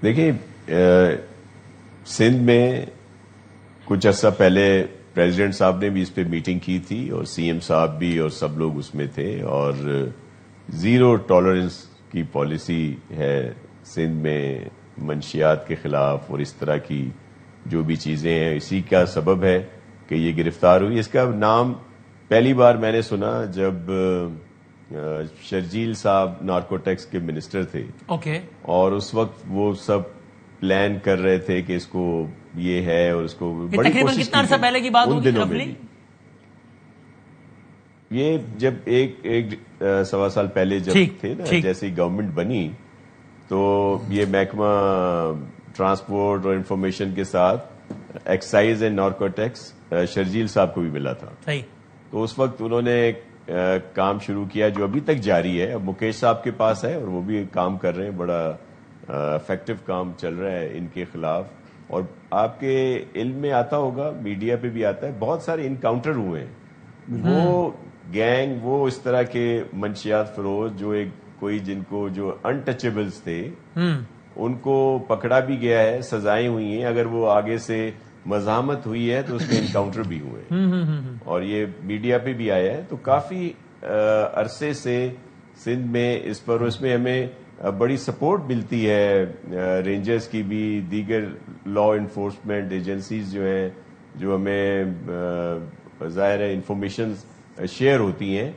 دیکھیں سندھ میں کچھ عرصہ پہلے پریزیڈنٹ صاحب نے بھی اس پہ میٹنگ کی تھی اور سی ایم صاحب بھی اور سب لوگ اس میں تھے، اور زیرو ٹالرنس کی پالیسی ہے سندھ میں منشیات کے خلاف اور اس طرح کی جو بھی چیزیں ہیں. اسی کا سبب ہے کہ یہ گرفتار ہوئی. اس کا نام پہلی بار میں نے سنا جب شرجیل صاحب نارکوٹیکس کے منسٹر تھے. اوکے. اور اس وقت وہ سب پلان کر رہے تھے کہ اس کو یہ ہے اور اس کو بڑی تقریباً کوشش کتنا عرصہ پہلے کی بات ان ہوگی دنوں میں بھی. یہ جب ایک سوا سال پہلے جب تھے نا، جیسے گورنمنٹ بنی تو یہ محکمہ ٹرانسپورٹ اور انفارمیشن کے ساتھ ایکسائز اینڈ نارکوٹیکس شرجیل صاحب کو بھی ملا تھا. صحیح. تو اس وقت انہوں نے کام شروع کیا جو ابھی تک جاری ہے. اب مکیش صاحب کے پاس ہے اور وہ بھی کام کر رہے ہیں، بڑا افیکٹو کام چل رہا ہے ان کے خلاف. اور آپ کے علم میں آتا ہوگا، میڈیا پہ بھی آتا ہے، بہت سارے انکاؤنٹر ہوئے ہیں. وہ گینگ، وہ اس طرح کے منشیات فروز جو کوئی جن کو جو انٹچیبلز تھے ان کو پکڑا بھی گیا ہے، سزائیں ہوئی ہیں. اگر وہ آگے سے مزاحمت ہوئی ہے تو اس میں انکاؤنٹر بھی ہوئے ہیں اور یہ میڈیا پہ بھی آیا ہے. تو کافی عرصے سے سندھ میں اس میں ہمیں بڑی سپورٹ ملتی ہے رینجرز کی بھی، دیگر لا انفورسمنٹ ایجنسیز جو ہیں، جو ہمیں ظاہر ہے انفارمیشن شیئر ہوتی ہیں.